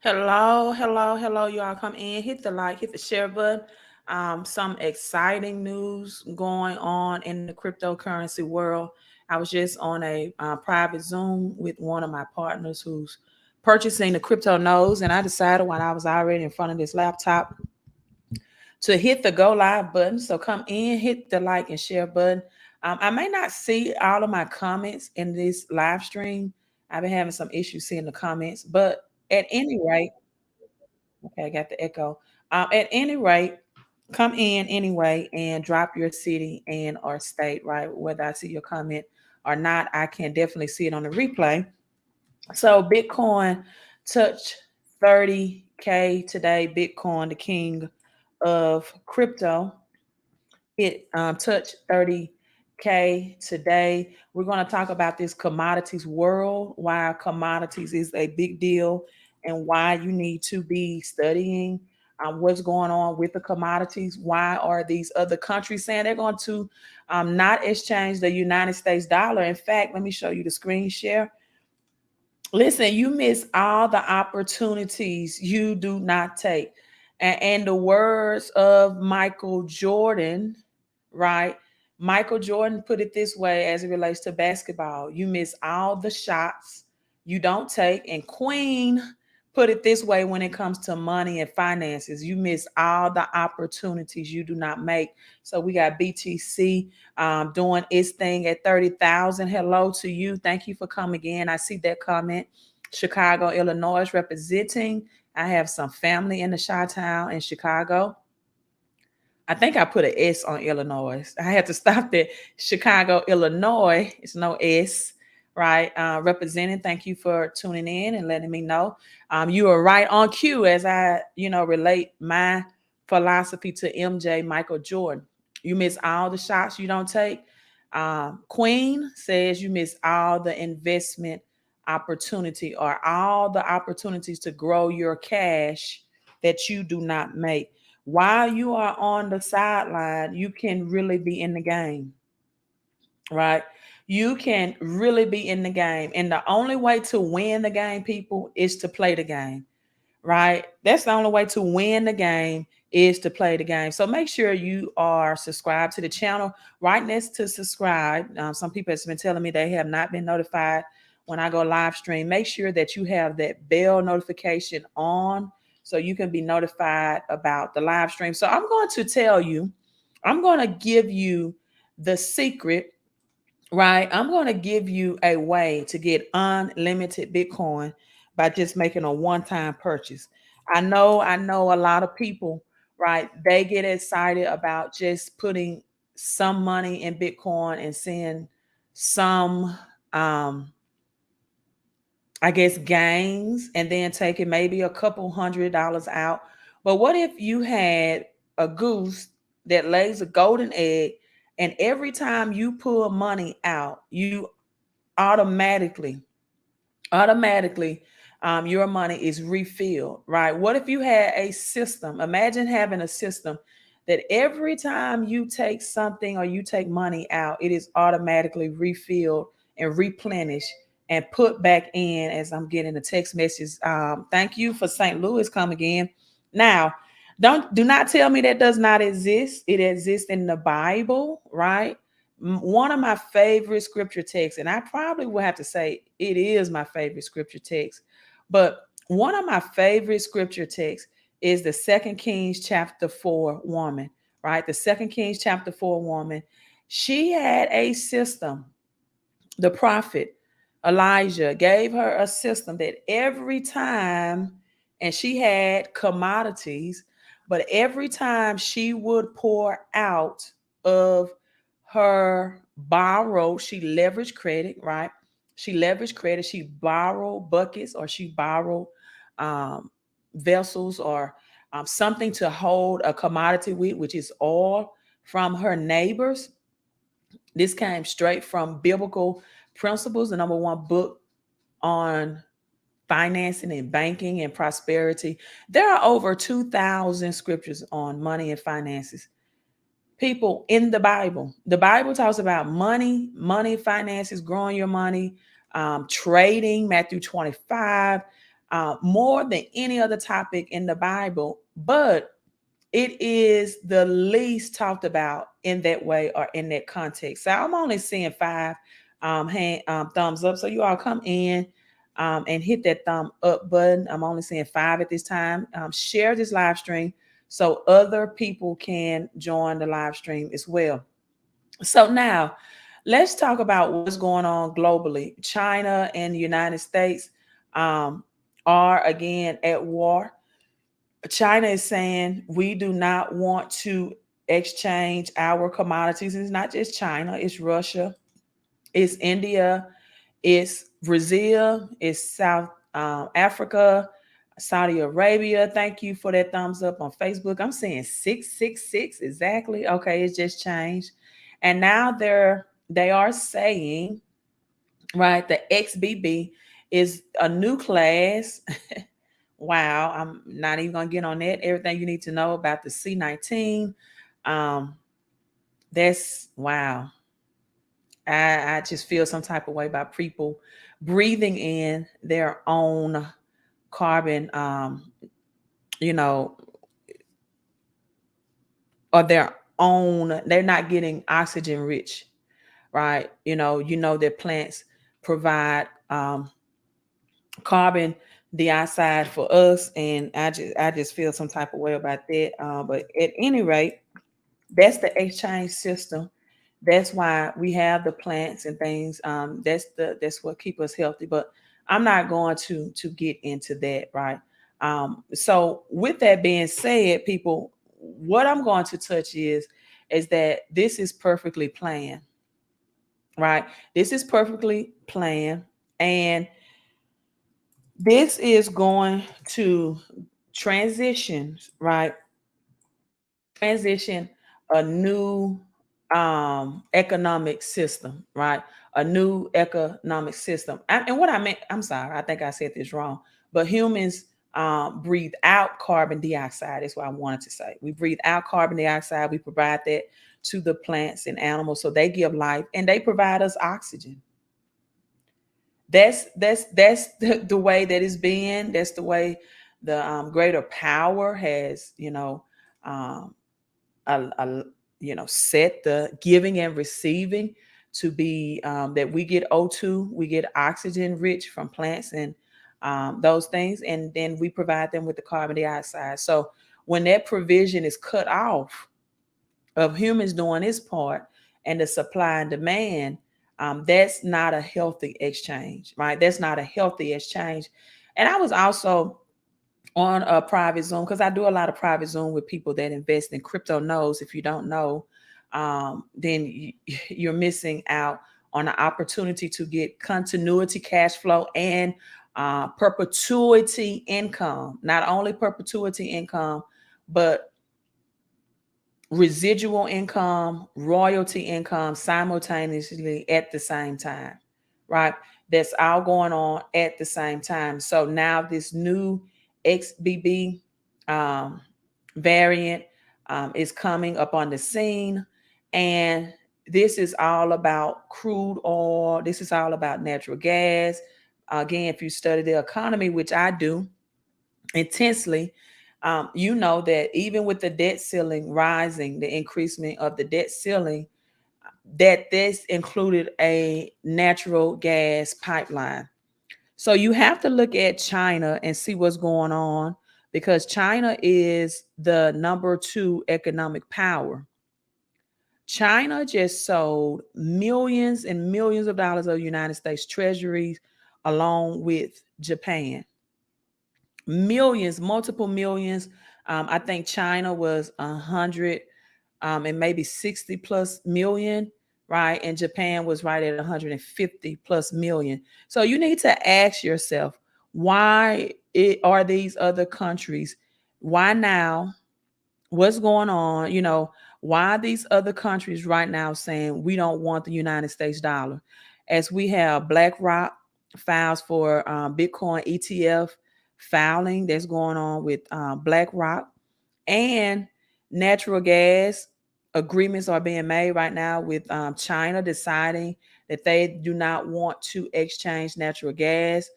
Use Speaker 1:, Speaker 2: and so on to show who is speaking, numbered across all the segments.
Speaker 1: Hello. Y'all come in, hit the like, hit the share button. Some exciting news going on in the cryptocurrency world. I was just on a private Zoom with one of my partners who's purchasing the crypto nodes, and I decided while I was already in front of this laptop to hit the go live button. So come in, hit the like and share button. I may not see all of my comments in this live stream. I've been having some issues seeing the comments, but at any rate, okay, I got the echo. At any rate, come in anyway and drop your city and or state, right? Whether I see your comment or not, I can definitely see it on the replay. So Bitcoin touched 30K today. Bitcoin, the king of crypto, it touched 30K today. We're going to talk about this commodities world, why commodities is a big deal, and why you need to be studying what's going on with the commodities. Why are these other countries saying they're going to not exchange the United States dollar? In fact, let me show you the screen share. Listen, you miss all the opportunities you do not take. And the words of Michael Jordan, right? Michael Jordan put it this way as it relates to basketball: you miss all the shots you don't take. And Queen put it this way when it comes to money and finances: you miss all the opportunities you do not make. So we got BTC doing its thing at 30,000. Hello to you. Thank you for coming in. I see that comment. Chicago, Illinois representing. I have some family in the Chi-Town in Chicago. I think I put an S on Illinois. I had to stop there. Chicago, Illinois. It's no S, right? Representing. Thank you for tuning in and letting me know. You are right on cue as I, relate my philosophy to MJ Michael Jordan. You miss all the shots you don't take. Queen says you miss all the investment opportunity or all the opportunities to grow your cash that you do not make. While you are on the sideline, you can really be in the game, right? You can really be in the game. And the only way to win the game, people, is to play the game, right? That's the only way to win the game is to play the game. So make sure you are subscribed to the channel. Right next to subscribe, some people have been telling me they have not been notified when I go live stream. Make sure that you have that bell notification on so you can be notified about the live stream. So I'm going to tell you, I'm going to give you the secret, right? I'm going to give you a way to get unlimited Bitcoin by just making a one-time purchase. I know a lot of people, right? They get excited about just putting some money in Bitcoin and seeing some I guess gains and then taking maybe a couple $100 out. But what if you had a goose that lays a golden egg, and every time you pull money out, you automatically, automatically, your money is refilled, right? What if you had a system? Imagine having a system that every time you take something or you take money out, it is automatically refilled and replenished and put back in. As I'm getting a text message, thank you for St. Louis coming in. Now, do not tell me that does not exist. It exists in the Bible, right? One of my favorite scripture texts, and I probably will have to say it is my favorite scripture text, but one of my favorite scripture texts is the Second Kings chapter 4 woman, right? The Second Kings chapter 4 woman. She had a system. The prophet Elijah gave her a system that every time, and she had commodities, but every time she would pour out of her borrowed, she leveraged credit, right? She leveraged credit. She borrowed buckets or she borrowed um, vessels or something to hold a commodity with, which is oil, from her neighbors. This came straight from biblical principles, the number one book on financing and banking and prosperity. There are over 2,000 scriptures on money and finances. People in the Bible. The Bible talks about money, finances, growing your money, trading, Matthew 25. more than any other topic in the Bible, but it is the least talked about in that way or in that context. So I'm only seeing 5 thumbs up. So you all come in and hit that thumb up button. I'm only seeing 5 at this time. Share this live stream so other people can join the live stream as well. So now let's talk about what's going on globally. China and the United States are again at war. China is saying we do not want to exchange our commodities. It's not just China, it's Russia, it's India, it's Brazil, it's South Africa, Saudi Arabia. Thank you for that thumbs up on Facebook. I'm saying 666 exactly. Okay, it's just changed. And now they are saying, right, the XBB is a new class. Wow, I'm not even gonna get on that. Everything you need to know about the C19. That's wow. I just feel some type of way about people breathing in their own carbon, you know, or their own, they're not getting oxygen rich, right? That plants provide carbon dioxide for us, and I just feel some type of way about that. But at any rate, that's the exchange system. That's why we have the plants and things. That's what keep us healthy. But I'm not going to get into that, right? So with that being said, people, what I'm going to touch is that this is perfectly planned, right? This is perfectly planned, and this is going to transition, right? Transition a new economic system, right? A new economic system. And what I meant, I'm sorry, I think I said this wrong, but humans breathe out carbon dioxide. That's what I wanted to say. We breathe out carbon dioxide. We provide that to the plants and animals, so they give life and they provide us oxygen. That's the way that it's been. That's the way the greater power has, um, a set the giving and receiving to be, that we get O2, we get oxygen rich from plants and those things, and then we provide them with the carbon dioxide. So when that provision is cut off of humans doing this part and the supply and demand, that's not a healthy exchange, right? That's not a healthy exchange. And I was also on a private Zoom, because I do a lot of private Zoom with people that invest in crypto. Knows if you don't know, then you're missing out on the opportunity to get continuity cash flow and perpetuity income. Not only perpetuity income, but residual income, royalty income simultaneously at the same time, right? That's all going on at the same time. So now this new XBB variant is coming up on the scene, and this is all about crude oil. This is all about natural gas. Again, if you study the economy, which I do intensely, you know that even with the debt ceiling rising, the increasement of the debt ceiling, that this included a natural gas pipeline. So you have to look at China and see what's going on, because China is the number 2 economic power. China just sold millions and millions of dollars of United States treasuries along with Japan. Millions, multiple millions. I think China was 100 and maybe 60 plus million, right? And Japan was right at 150 plus million. So you need to ask yourself, why are these other countries? Why now? What's going on? Why these other countries right now saying we don't want the United States dollar? As we have BlackRock files for Bitcoin ETF filing that's going on with BlackRock, and natural gas agreements are being made right now with China deciding that they do not want to exchange natural gas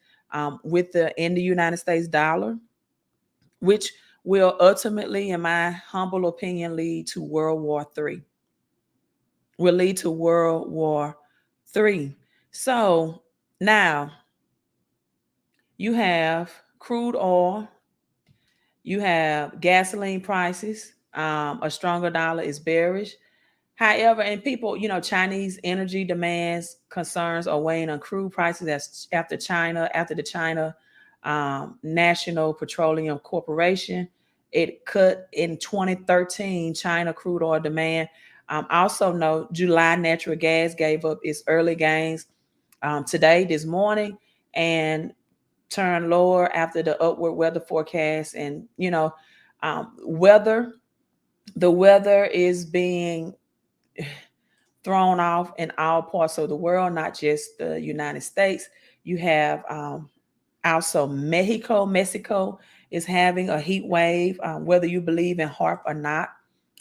Speaker 1: in the United States dollar, which will ultimately, in my humble opinion, lead to World War III. Will lead to World War III. So now you have crude oil, you have gasoline prices. A stronger dollar is bearish. However, and people, Chinese energy demands concerns are weighing on crude prices. That's after the China National Petroleum Corporation. It cut in 2013 China crude oil demand. Also note July natural gas gave up its early gains this morning, and turned lower after the upward weather forecast. And the weather is being thrown off in all parts of the world, not just the United States. You have also Mexico is having a heat wave. Whether you believe in HARP or not,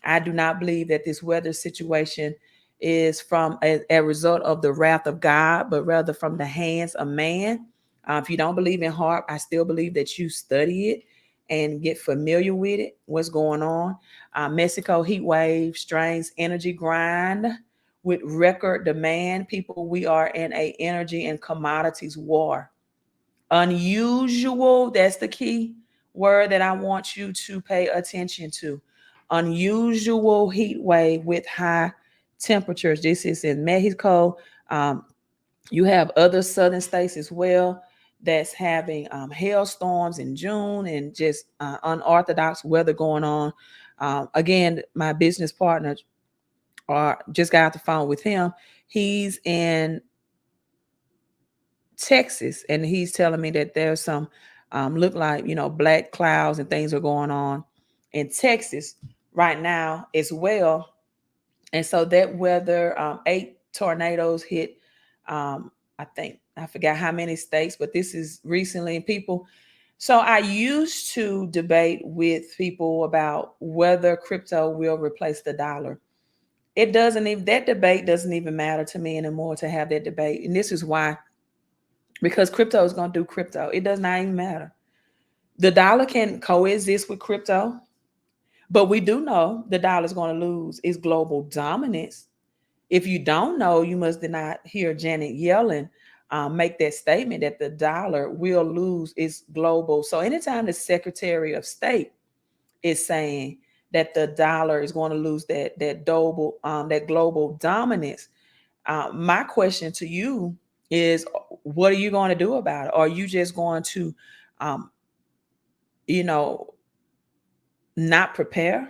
Speaker 1: I do not believe that this weather situation is from a result of the wrath of God, but rather from the hands of man. If you don't believe in HARP, I still believe that you study it and get familiar with it, what's going on. Mexico heat wave strains energy grind with record demand. People, we are in a energy and commodities war. Unusual, that's the key word that I want you to pay attention to. Unusual heat wave with high temperatures. This is in Mexico. You have other southern states as well that's having hailstorms in June and just unorthodox weather going on. Again, my business partner, just got off the phone with him. He's in Texas, and he's telling me that there's some look like black clouds and things are going on in Texas right now as well. And so that weather, 8 tornadoes hit I forgot how many states, but this is recently. And people, so I used to debate with people about whether crypto will replace the dollar. That debate doesn't even matter to me anymore, to have that debate. And this is why. Because crypto is going to do crypto. It does not even matter. The dollar can coexist with crypto, but we do know the dollar is going to lose its global dominance. If you don't know, you must not hear Janet Yellen make that statement that the dollar will lose its global. So anytime the Secretary of State is saying that the dollar is going to lose that global dominance, my question to you is, what are you going to do about it? Are you just going to, not prepare?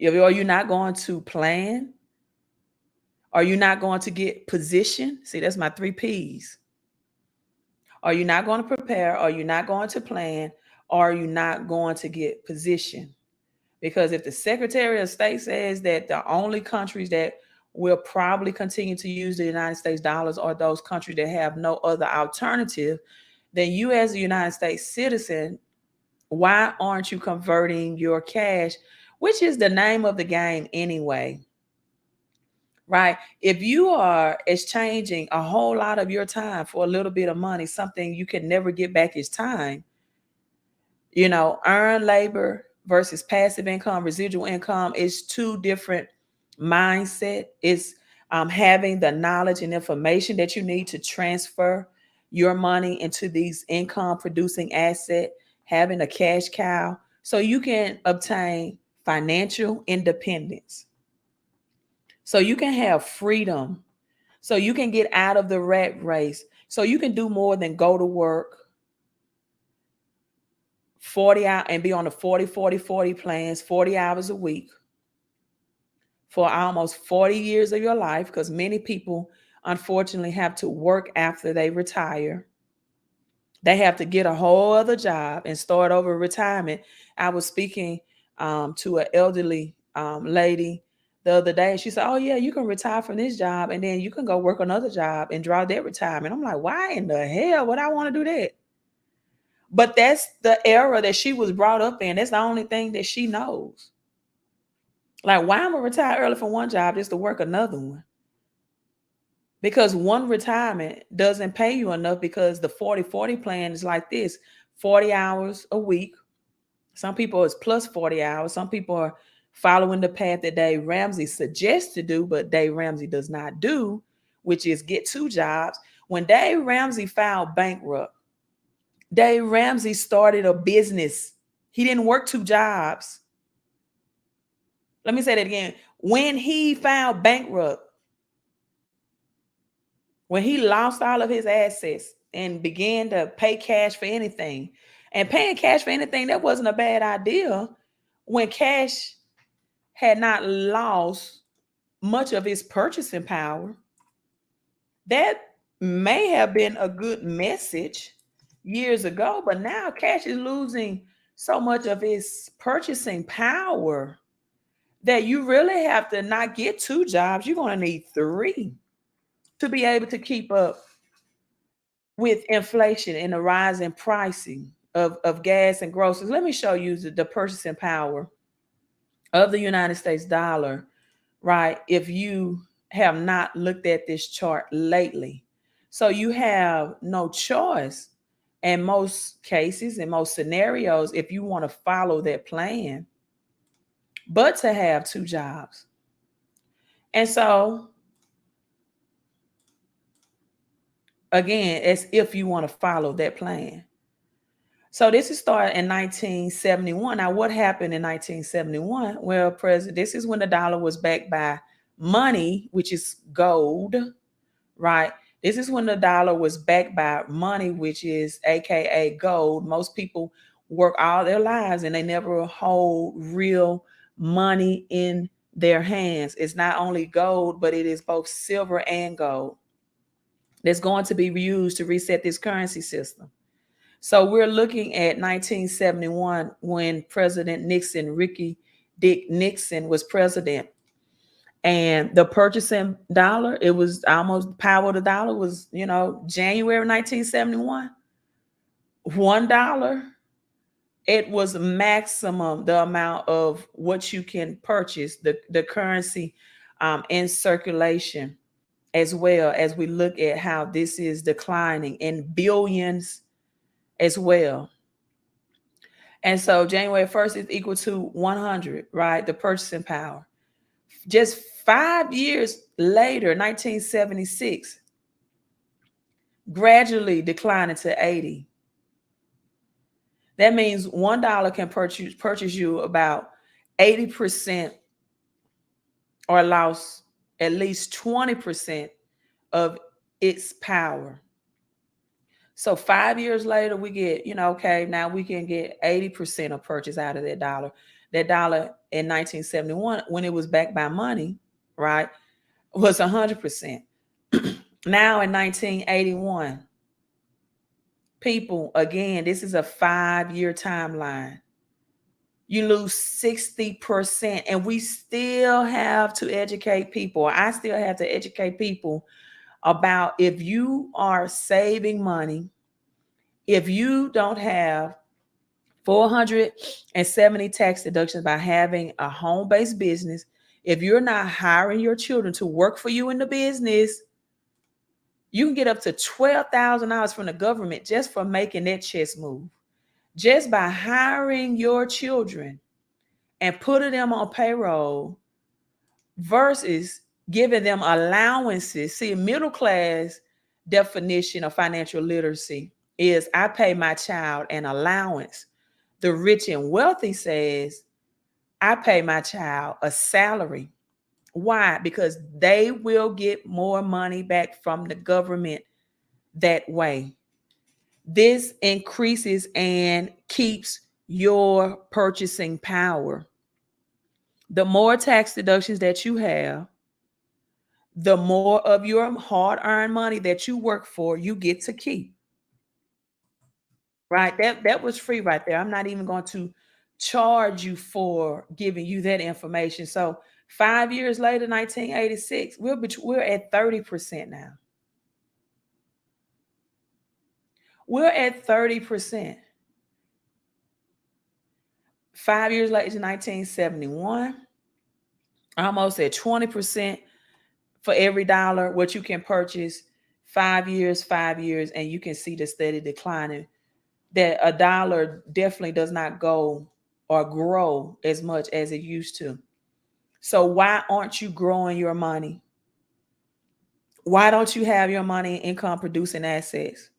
Speaker 1: Are you not going to plan? Are you not going to get position? See, that's my 3 P's. Are you not going to prepare? Are you not going to plan? Are you not going to get position? Because if the Secretary of State says that the only countries that will probably continue to use the United States dollars are those countries that have no other alternative, then you as a United States citizen, why aren't you converting your cash, which is the name of the game anyway, right? If you are exchanging a whole lot of your time for a little bit of money, something you can never get back is time, earned labor versus passive income, residual income is 2 different mindset. It's having the knowledge and information that you need to transfer your money into these income producing asset, having a cash cow so you can obtain financial independence, so you can have freedom, so you can get out of the rat race, so you can do more than go to work 40 hours and be on the 40 plans, 40 hours a week for almost 40 years of your life, because many people unfortunately have to work after they retire. They have to get a whole other job and start over retirement. I was speaking to an elderly lady the other day. She said, oh yeah, you can retire from this job and then you can go work another job and draw that retirement. I'm like, why in the hell would I want to do that? But that's the era that she was brought up in. That's the only thing that she knows. Like, why am I retire early from one job just to work another one? because one retirement doesn't pay you enough, because the 40/40 plan is like this: 40 hours a week. Some people it's plus 40 hours. Some people are following the path that Dave Ramsey suggests to do, but Dave Ramsey does not do, which is get 2 jobs. When Dave Ramsey filed bankrupt, Dave Ramsey started a business. He didn't work 2 jobs. Let me say that again. When he filed bankrupt, when he lost all of his assets and began to pay cash for anything, and paying cash for anything, that wasn't a bad idea when cash had not lost much of its purchasing power. That may have been a good message years ago, but now cash is losing so much of its purchasing power that you really have to not get 2 jobs. You're going to need 3 to be able to keep up with inflation and the rise in pricing of gas and groceries. Let me show you the purchasing power of the United States dollar, right? If you have not looked at this chart lately. So you have no choice in most cases, in most scenarios, if you want to follow that plan, but to have 2 jobs. And so, again, it's if you want to follow that plan. So this is started in 1971. Now, what happened in 1971? Well, President, this is when the dollar was backed by money, which is gold, right? This is when the dollar was backed by money, which is AKA gold. Most people work all their lives and they never hold real money in their hands. It's not only gold, but it is both silver and gold that's going to be used to reset this currency system. So we're looking at 1971 when President Nixon, Ricky Dick Nixon, was president. And the purchasing dollar, it was almost power of the dollar was, January 1971, $1. It was maximum the amount of what you can purchase, the currency in circulation, as well as we look at how this is declining in billions as well. And so January 1st is equal to 100, right? The purchasing power. Just 5 years later, 1976, gradually declining to 80. That means $1 can purchase you about 80% or lost at least 20% of its power. So 5 years later, we get, okay, now we can get 80% of purchase out of that dollar. That dollar in 1971, when it was backed by money, right, was 100%. Now in 1981, people, again, this is a 5-year timeline. You lose 60%, and we still have to educate people. I still have to educate people about, if you are saving money, if you don't have 470 tax deductions by having a home-based business, if you're not hiring your children to work for you in the business, you can get up to $12,000 from the government just for making that chess move. Just by hiring your children and putting them on payroll versus giving them allowances. See, middle class definition of financial literacy is I pay my child an allowance. The rich and wealthy says I pay my child a salary. Why? Because they will get more money back from the government that way. This increases and keeps your purchasing power. The more tax deductions that you have, the more of your hard-earned money that you work for, you get to keep. Right? That was free right there. I'm not even going to charge you for giving you that information. So 5 years later, 1986, we're at 30% now. We're at 30%. 5 years later, 1971, almost at 20%. for every dollar, what you can purchase 5 years, and you can see the steady declining. That a dollar definitely does not go or grow as much as it used to. So why aren't you growing your money? Why don't you have your money in income producing assets?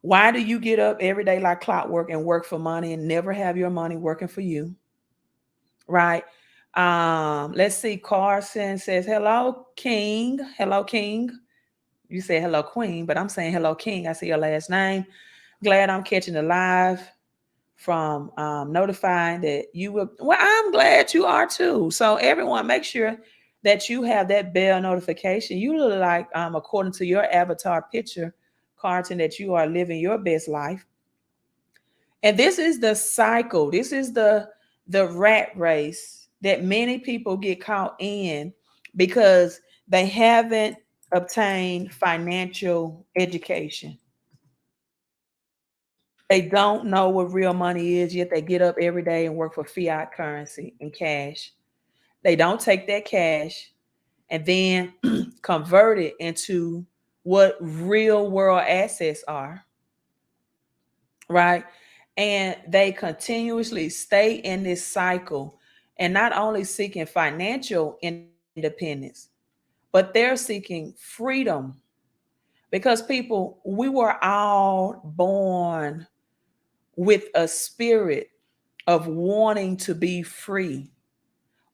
Speaker 1: Why do you get up every day like clockwork and work for money and never have your money working for you? Right? Let's see. Carson says, hello, King. Hello, King. You say hello, Queen, but I'm saying hello, King. I see your last name. Glad I'm catching the live from notifying that you will. Well, I'm glad you are too. So everyone, make sure that you have that bell notification. You look like, according to your avatar picture, Carlton, that you are living your best life. And this is the cycle. This is the rat race that many people get caught in because they haven't obtained financial education. They don't know what real money is, yet they get up every day and work for fiat currency and cash. They don't take that cash and then convert it into what real world assets are, right? And they continuously stay in this cycle and not only seeking financial independence, but they're seeking freedom because people, we were all born with a spirit of wanting to be free,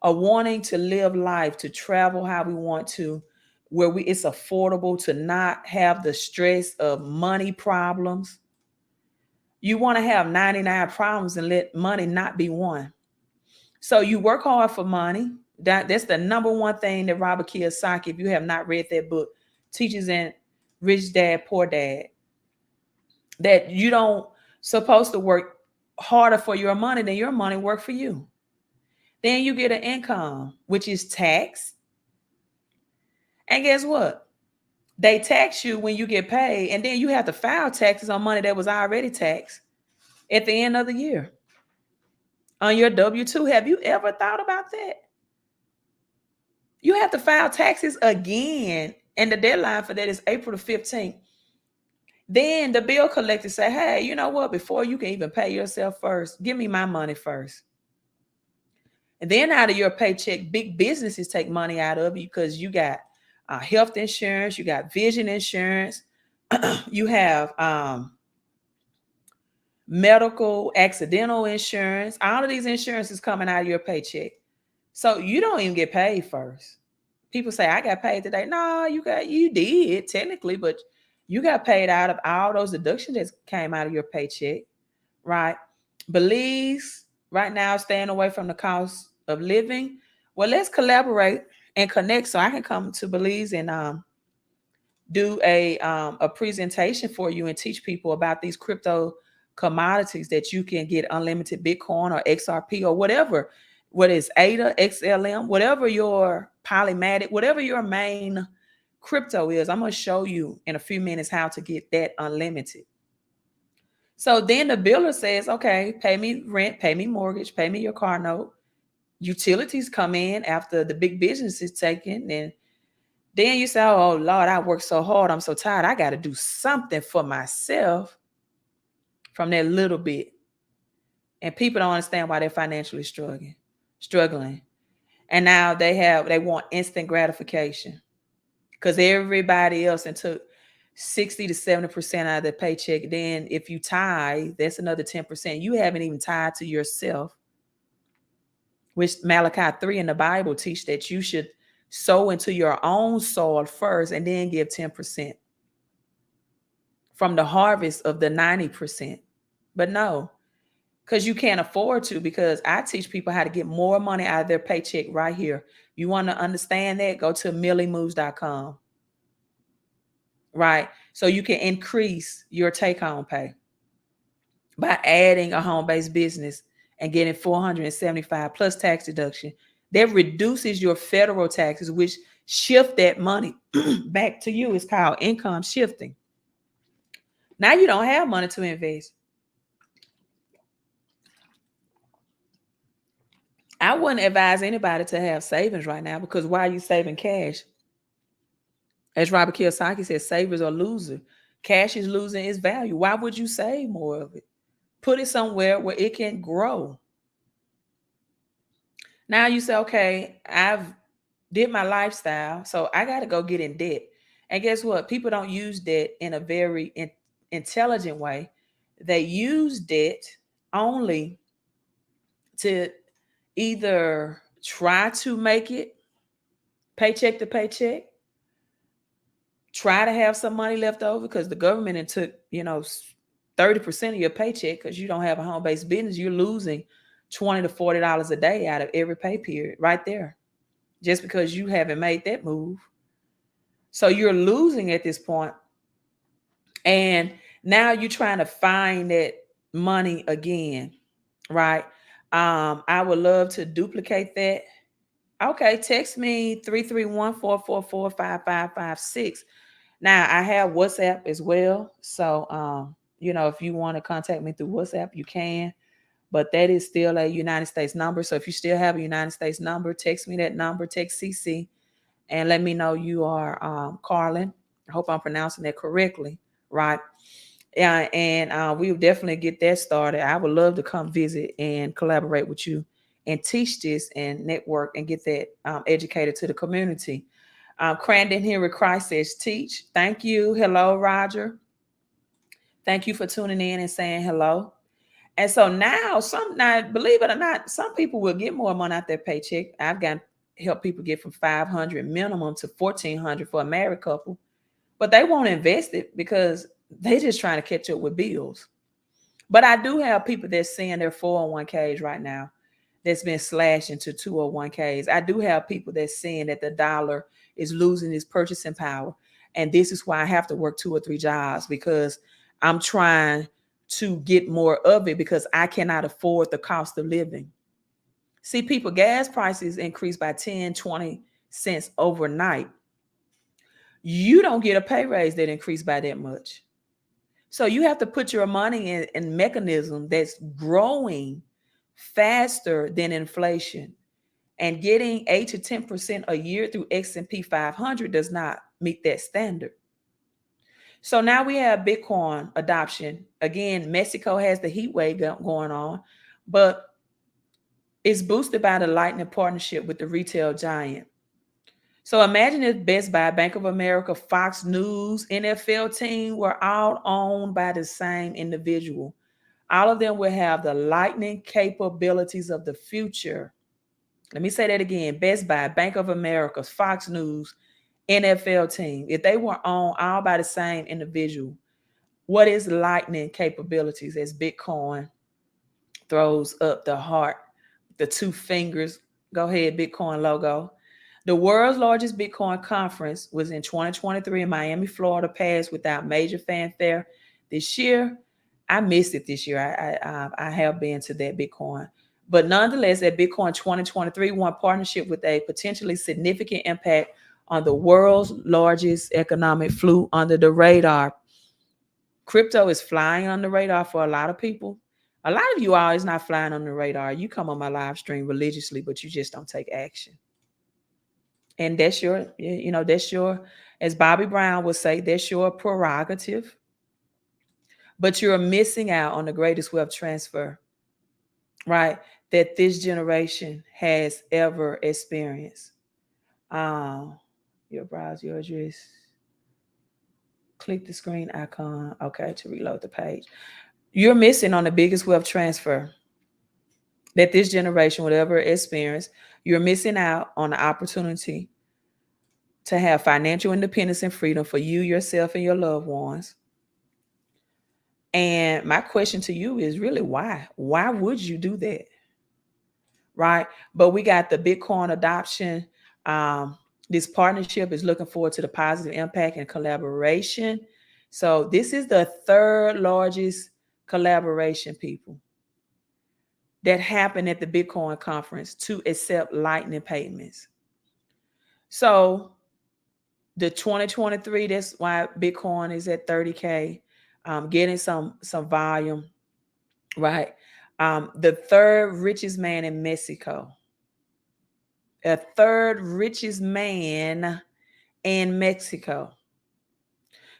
Speaker 1: of wanting to live life, to travel how we want to, where it's affordable, to not have the stress of money problems. You want to have 99 problems and let money not be one. So you work hard for money. That's the number one thing that Robert Kiyosaki, if you have not read that book, teaches in Rich Dad, Poor Dad, that you don't supposed to work harder for your money than your money work for you. Then you get an income, which is tax. And guess what? They tax you when you get paid, and then you have to file taxes on money that was already taxed at the end of the year on your W-2. Have you ever thought about that? You have to file taxes again, and the deadline for that is April the 15th. Then the bill collector say, hey, you know what? Before you can even pay yourself first, give me my money first. And then out of your paycheck, big businesses take money out of you because you got health insurance, you got vision insurance, you have medical, accidental insurance. All of these insurances coming out of your paycheck. So you don't even get paid first. People say, I got paid today. No, you did technically, but you got paid out of all those deductions that came out of your paycheck, right? Belize right now staying away from the cost of living. Well, let's collaborate and connect so I can come to Belize and do a presentation for you and teach people about these crypto commodities that you can get unlimited Bitcoin or XRP or whatever. What is ADA, XLM, whatever your Polymatic, whatever your main crypto is. I'm going to show you in a few minutes how to get that unlimited. So then the biller says, okay, pay me rent, pay me mortgage, pay me your car note. Utilities come in after the big business is taken. And then you say, oh, Lord, I worked so hard. I'm so tired. I got to do something for myself from that little bit. And people don't understand why they're financially struggling. And now they want instant gratification because everybody else took 60 to 70% out of their paycheck. Then if you tithe, that's another 10%. You haven't even tithed to yourself, which Malachi 3 in the Bible teach that you should sow into your own soil first and then give 10% from the harvest of the 90%. But no, because you can't afford to, because I teach people how to get more money out of their paycheck right here. You want to understand that? Go to milliemoves.com. Right? So you can increase your take-home pay by adding a home-based business and getting 475 plus tax deduction. That reduces your federal taxes, which shift that money back to you. It's called income shifting. Now you don't have money to invest. I wouldn't advise anybody to have savings right now, because why are you saving cash? As Robert Kiyosaki says, savers are losers. Cash is losing its value. Why would you save more of it? Put it somewhere where it can grow. Now you say, okay, I've did my lifestyle, so I got to go get in debt. And guess what? People don't use debt in a very intelligent way. They use debt only to either try to make it paycheck to paycheck, try to have some money left over because the government and took, 30% of your paycheck because you don't have a home-based business. You're losing $20 to $40 a day out of every pay period right there, just because you haven't made that move. So you're losing at this point. And now you're trying to find that money again, right? I would love to duplicate that. Okay, text me 331-444-5556. Now I have WhatsApp as well. So if you want to contact me through WhatsApp, you can. But that is still a United States number. So if you still have a United States number, text me that number, text CC, and let me know you are Carlin. I hope I'm pronouncing that correctly, right? Yeah, and we will definitely get that started. I would love to come visit and collaborate with you and teach this and network and get that educated to the community. Crandon Henry Christ says, teach. Thank you. Hello, Roger. Thank you for tuning in and saying hello. And so now, believe it or not, some people will get more money out their paycheck. I've got help people get from $500 minimum to $1,400 for a married couple, but they won't invest it because they just trying to catch up with bills. But I do have people that's seeing their 401ks right now that's been slashed into 201ks. I do have people that's seeing that the dollar is losing its purchasing power. And this is why I have to work 2 or 3 jobs, because I'm trying to get more of it because I cannot afford the cost of living. See, people, gas prices increased by 10, 20 cents overnight. You don't get a pay raise that increased by that much. So you have to put your money in mechanism that's growing faster than inflation. And getting 8 to 10% a year through S&P 500 does not meet that standard. So now we have Bitcoin adoption. Again, Mexico has the heat wave going on, but it's boosted by the Lightning partnership with the retail giant. So imagine if Best Buy, Bank of America, Fox News, NFL team were all owned by the same individual. All of them will have the lightning capabilities of the future. Let me say that again. Best Buy, Bank of America, Fox News, NFL team. If they were owned all by the same individual, what is lightning capabilities? As Bitcoin throws up the heart, the 2 fingers. Go ahead, Bitcoin logo. The world's largest Bitcoin conference was in 2023 in Miami, Florida, passed without major fanfare. This year, I missed it this year. I have been to that Bitcoin. But nonetheless, at Bitcoin 2023 won partnership with a potentially significant impact on the world's largest economic, flew under the radar. Crypto is flying on the radar for a lot of people. A lot of you all is not flying on the radar. You come on my live stream religiously, but you just don't take action. And that's your, as Bobby Brown would say, that's your prerogative. But you're missing out on the greatest wealth transfer, right, that this generation has ever experienced. Your browser, your address. Click the screen icon, okay, to reload the page. You're missing on the biggest wealth transfer that this generation would ever experience. You're missing out on the opportunity to have financial independence and freedom for you, yourself, and your loved ones. And my question to you is really why? Why would you do that? Right? But we got the Bitcoin adoption. This partnership is looking forward to the positive impact and collaboration. So this is the 3rd largest collaboration, people, that happened at the Bitcoin conference to accept Lightning payments. So the 2023, that's why Bitcoin is at 30K, getting some volume, right? The 3rd richest man in Mexico, a 3rd richest man and Mexico.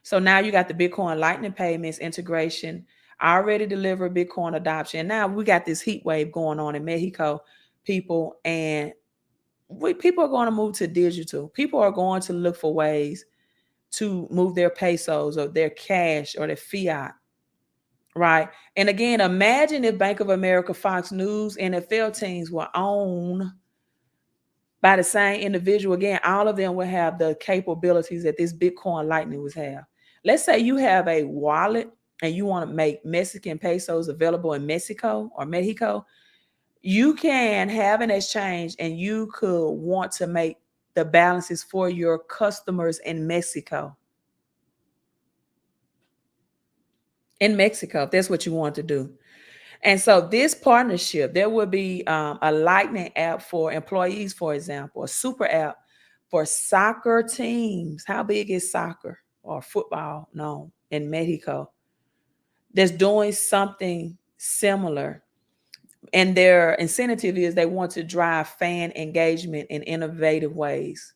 Speaker 1: So now you got the Bitcoin Lightning payments integration, already delivered Bitcoin adoption. And now we got this heat wave going on in Mexico, people, and people are going to move to digital. People are going to look for ways to move their pesos or their cash or their fiat, right? And again, imagine if Bank of America, Fox News, NFL teams were owned by the same individual. Again, all of them will have the capabilities that this Bitcoin Lightning was have. Let's say you have a wallet and you want to make Mexican pesos available in Mexico or Mexico. You can have an exchange and you could want to make the balances for your customers in Mexico. In Mexico, if that's what you want to do. And so this partnership, there will be a Lightning app for employees, for example, a super app for soccer teams. How big is soccer or football known in Mexico? That's doing something similar. And their incentive is they want to drive fan engagement in innovative ways.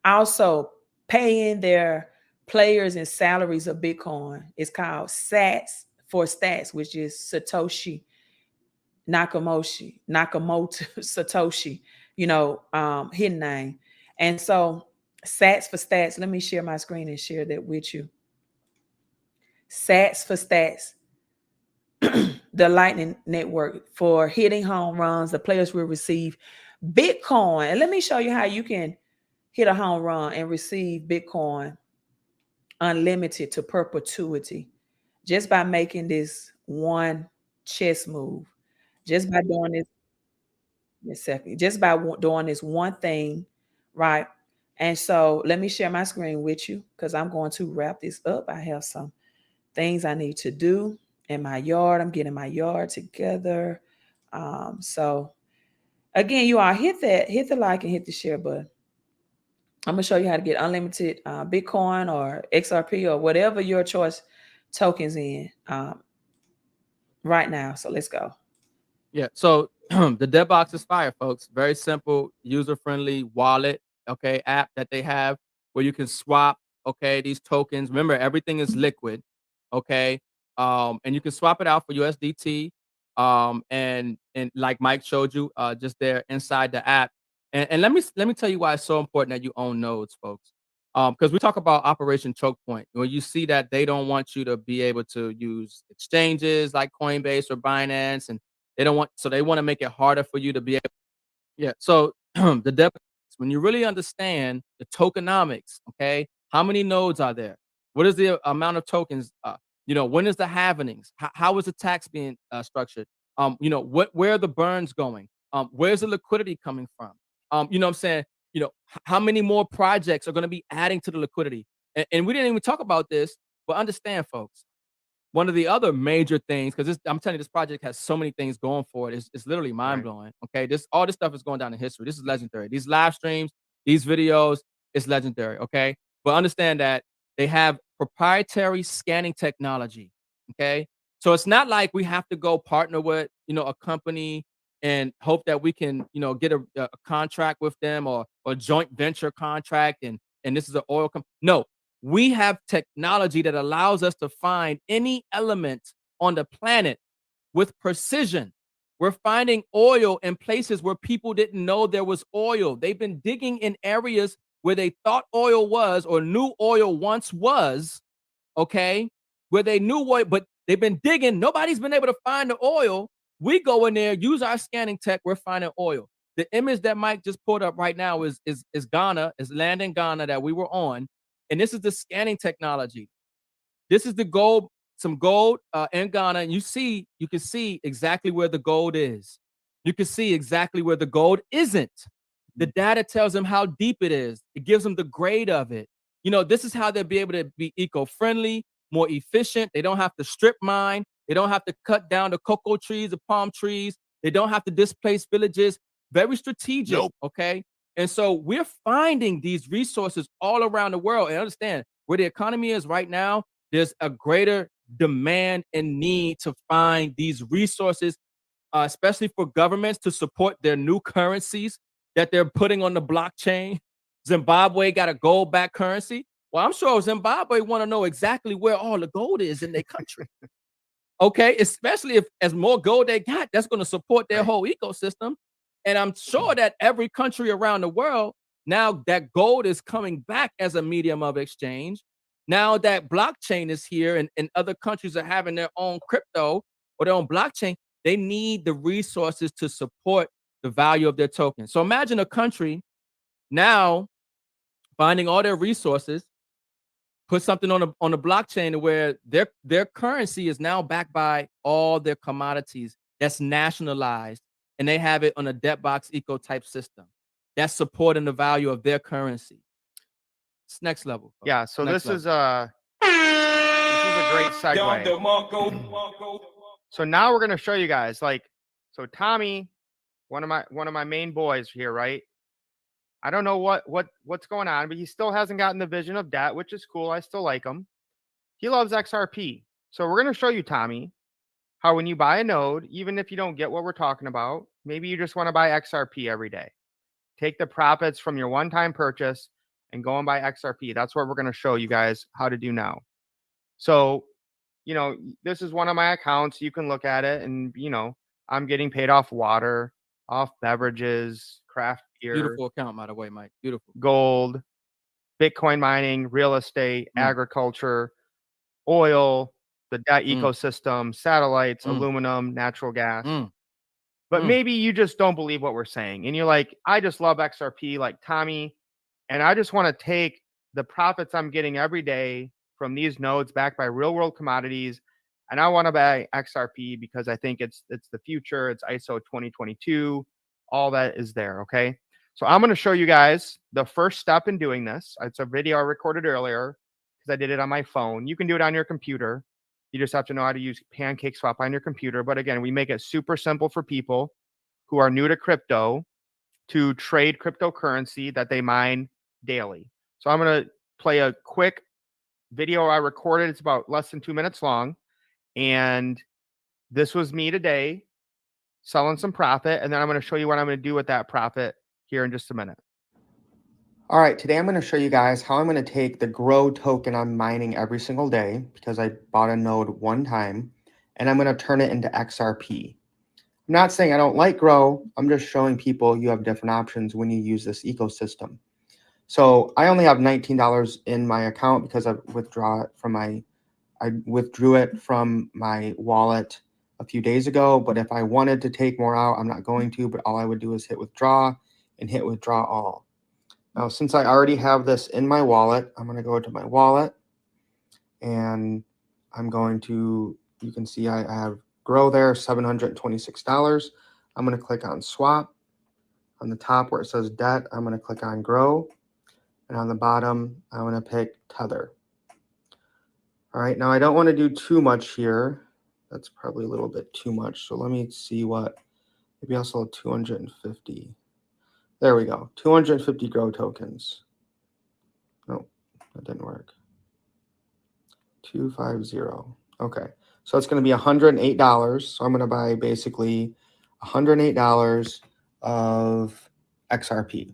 Speaker 1: Also, paying their players and salaries of Bitcoin is called SATS for stats, which is Satoshi Nakamoto Satoshi, hidden name. And so SATS for stats, let me share my screen and share that with you. SATS for stats, the Lightning Network for hitting home runs, the players will receive Bitcoin. And let me show you how you can hit a home run and receive Bitcoin unlimited to perpetuity just by making this one chess move. Just by doing doing this one thing, right? And so let me share my screen with you because I'm going to wrap this up. I have some things I need to do in my yard. I'm getting my yard together. So again, you all hit the like and hit the share button. I'm gonna show you how to get unlimited Bitcoin or XRP or whatever your choice tokens in right now. So let's go.
Speaker 2: Yeah. So the debt box is fire, folks. Very simple, user-friendly wallet, okay, app that they have where you can swap, okay, these tokens. Remember, everything is liquid, okay, and you can swap it out for USDT, and like Mike showed you, just there inside the app. And let me tell you why it's so important that you own nodes, folks. Because we talk about Operation Choke Point, where you see that they don't want you to be able to use exchanges like Coinbase or Binance, and they want to make it harder for you to be able. Yeah. So the depth, when you really understand the tokenomics, okay, how many nodes are there? What is the amount of tokens? When is the halvenings? How is the tax being structured? Where are the burns going? Where's the liquidity coming from? What I'm saying, how many more projects are going to be adding to the liquidity? And we didn't even talk about this, but understand, folks, one of the other major things, because I'm telling you, this project has so many things going for it. It's literally mind blowing. Okay, all this stuff is going down in history. This is legendary. These live streams, these videos, it's legendary. Okay, but understand that they have proprietary scanning technology. Okay, so it's not like we have to go partner with a company and hope that we can get a contract with them or joint venture contract and this is an oil company. No, we have technology that allows us to find any element on the planet with precision. We're finding oil in places where people didn't know there was oil. They've been digging in areas where they thought oil was or knew oil once was, okay, where they knew oil, but they've been digging. Nobody's been able to find the oil. We go in there, use our scanning tech, we're finding oil. The image that Mike just pulled up right now is Ghana, is land in Ghana that we were on. And this is the scanning technology. This is the gold, some gold in Ghana. And you can see exactly where the gold is. You can see exactly where the gold isn't. The data tells them how deep it is. It gives them the grade of it. This is how they'll be able to be eco-friendly, more efficient. They don't have to strip mine. They don't have to cut down the cocoa trees, the palm trees. They don't have to displace villages. Very strategic, okay? And so we're finding these resources all around the world. And understand where the economy is right now, there's a greater demand and need to find these resources, especially for governments to support their new currencies that they're putting on the blockchain. Zimbabwe got a gold-backed currency. Well, I'm sure Zimbabwe want to know exactly where all the gold is in their country. Okay, especially if as more gold they got, that's going to support their whole ecosystem. And I'm sure that every country around the world, now that gold is coming back as a medium of exchange. Now that blockchain is here and other countries are having their own crypto or their own blockchain, they need the resources to support the value of their token. So imagine a country now finding all their resources, put something on the blockchain where their currency is now backed by all their commodities that's nationalized, and they have it on a debt box eco type system that's supporting the value of their currency. It's next level. Folks.
Speaker 3: Yeah, so
Speaker 2: next
Speaker 3: this is a great segue. So now we're going to show you guys, like, so Tommy, one of my main boys here, right? I don't know what's going on, but he still hasn't gotten the vision of debt, which is cool. I still like him. He loves XRP. So we're going to show you, Tommy, how when you buy a node, even if you don't get what we're talking about, maybe you just want to buy XRP every day. Take the profits from your one-time purchase and go and buy XRP. That's what we're going to show you guys how to do now. So, you know, this is one of my accounts. You can look at it and, you know, I'm getting paid off water, off beverages, craft beer.
Speaker 2: Beautiful account, by the way, Mike. Beautiful.
Speaker 3: Gold, Bitcoin mining, real estate, agriculture, oil, the debt ecosystem, satellites, aluminum, natural gas. But maybe you just don't believe what we're saying. And you're like, I just love XRP like Tommy. And I just want to take the profits I'm getting every day from these nodes backed by real world commodities. And I want to buy XRP because I think it's the future. It's ISO 2022. All that is there. Okay. So I'm going to show you guys the first step in doing this. It's a video I recorded earlier because I did it on my phone. You can do it on your computer. You just have to know how to use PancakeSwap on your computer. But again, we make it super simple for people who are new to crypto to trade cryptocurrency that they mine daily. So I'm going to play a quick video I recorded. It's about less than 2 minutes long. And this was me today selling some profit. And then I'm going to show you what I'm going to do with that profit here in just a minute. All right, today I'm going to show you guys how I'm going to take the Grow token I'm mining every single day because I bought a node one time, and I'm going to turn it into XRP. I'm not saying I don't like Grow. I'm just showing people you have different options when you use this ecosystem. So I only have $19 in my account because I withdrew it from my wallet a few days ago. But if I wanted to take more out, I'm not going to, but all I would do is hit withdraw and hit withdraw all. Now, since I already have this in my wallet, I'm going to go to my wallet and I'm going to, you can see I have Grow there, $726. I'm going to click on swap. On the top where it says debt, I'm going to click on Grow. And on the bottom, I'm going to pick Tether. All right, now I don't want to do too much here. That's probably a little bit too much. So let me see what, maybe I'll sell 250. There we go, 250 Grow tokens. No, that didn't work. 250. Okay, so it's going to be $108. So I'm going to buy basically $108 of XRP.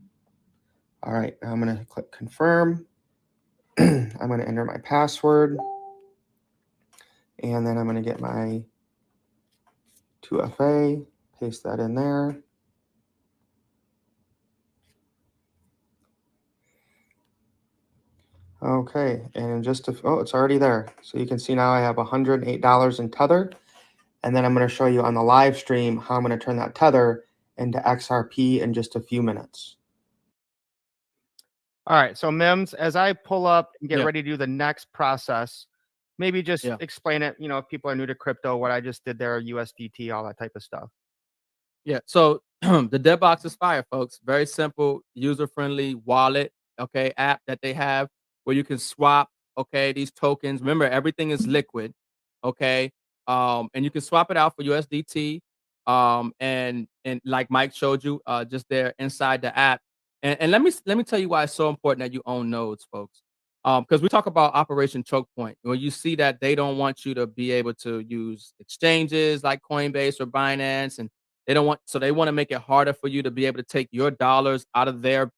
Speaker 3: All right, now I'm going to click confirm. I'm going to enter my password. And then I'm going to get my 2FA, paste that in there. Okay, and just oh, it's already there. So you can see now I have $108 in Tether. And then I'm going to show you on the live stream how I'm going to turn that Tether into XRP in just a few minutes. All right, so Mims, as I pull up and get ready to do the next process, maybe just explain it, you know, if people are new to crypto, what I just did there, USDT, all that type of stuff.
Speaker 2: Yeah, so the debt box is fire, folks. Very simple, user-friendly wallet, okay, app that they have where you can swap, okay, these tokens. Remember, everything is liquid, okay, and you can swap it out for USDT, and like Mike showed you, just there inside the app. And let me tell you why it's so important that you own nodes, folks. Because we talk about Operation Choke Point, where you see that they don't want you to be able to use exchanges like Coinbase or Binance, and they want to make it harder for you to be able to take your dollars out of their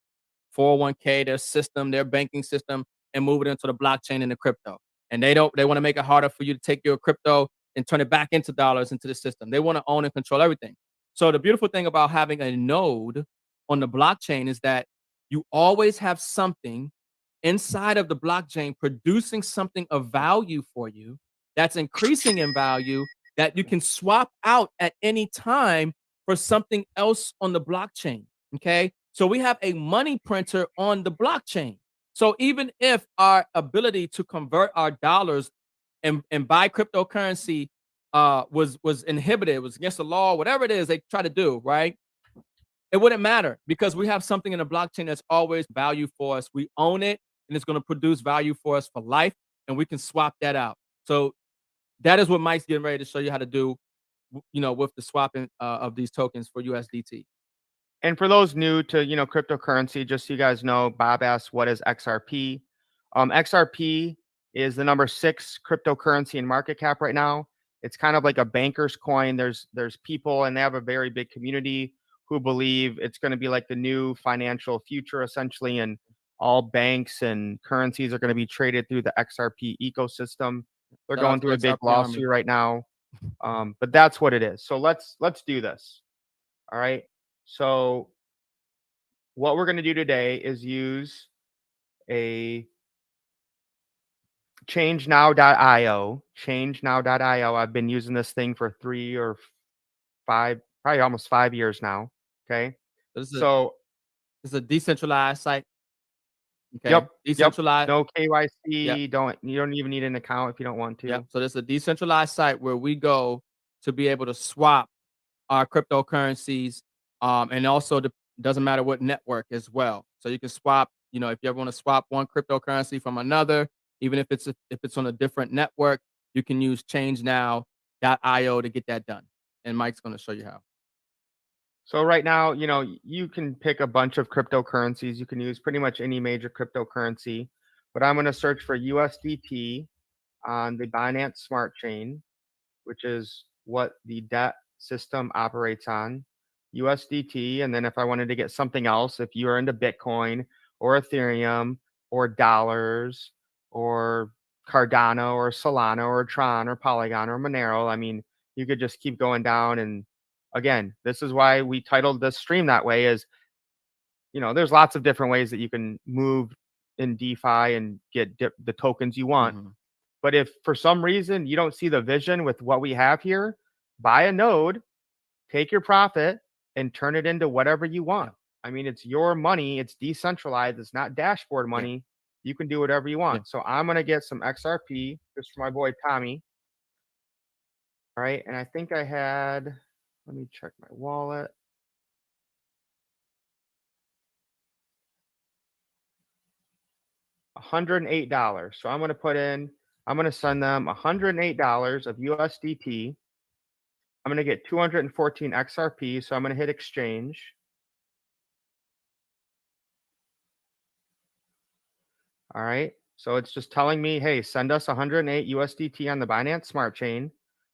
Speaker 2: 401k, their system, their banking system, and move it into the blockchain and the crypto. And they want to make it harder for you to take your crypto and turn it back into dollars into the system. They want to own and control everything. So the beautiful thing about having a node on the blockchain is that you always have something inside of the blockchain producing something of value for you that's increasing in value that you can swap out at any time for something else on the blockchain. Okay. So we have a money printer on the blockchain. So even if our ability to convert our dollars and buy cryptocurrency was inhibited, was against the law, whatever it is they try to do, right? It wouldn't matter because we have something in the blockchain that's always value for us. We own it and it's going to produce value for us for life, and we can swap that out. So that is what Mike's getting ready to show you how to do, with the swapping of these tokens for USDT.
Speaker 3: And for those new to, cryptocurrency, just so you guys know, Bob asked, what is XRP? XRP is the number 6 cryptocurrency in market cap right now. It's kind of like a banker's coin. There's people, and they have a very big community who believe it's going to be like the new financial future, essentially, and all banks and currencies are going to be traded through the XRP ecosystem. They're going through a big lawsuit right now, but that's what it is. So let's do this. All right. So what we're going to do today is use a changenow.io. Changenow.io. I've been using this thing for 3 or 5, probably almost 5 years now. Okay.
Speaker 2: So it's a decentralized site. Okay.
Speaker 3: Yep.
Speaker 2: Decentralized.
Speaker 3: No KYC.
Speaker 2: Yep.
Speaker 3: You don't even need an account if you don't want to.
Speaker 2: Yep. So this is a decentralized site where we go to be able to swap our cryptocurrencies. And also doesn't matter what network as well. So you can swap, if you ever want to swap one cryptocurrency from another, even if it's on a different network, you can use changenow.io to get that done. And Mike's going to show you how.
Speaker 3: So right now, you can pick a bunch of cryptocurrencies. You can use pretty much any major cryptocurrency, but I'm going to search for USDT on the Binance Smart Chain, which is what the debt system operates on. USDT. And then if I wanted to get something else, if you are into Bitcoin or Ethereum or dollars or Cardano or Solana or Tron or Polygon or Monero, I mean, you could just keep going down. And again, this is why we titled this stream that way, is, there's lots of different ways that you can move in DeFi and get the tokens you want. Mm-hmm. But if for some reason you don't see the vision with what we have here, buy a node, take your profit, and turn it into whatever you want. I mean, it's your money. It's decentralized. It's not dashboard money. Yeah. You can do whatever you want. Yeah. So I'm going to get some XRP just for my boy Tommy. All right. And I think I had, let me check my wallet. $108. So I'm going to send them $108 of USDT. I'm going to get 214 XRP. So I'm going to hit exchange. All right. So it's just telling me, hey, send us 108 USDT on the Binance Smart Chain.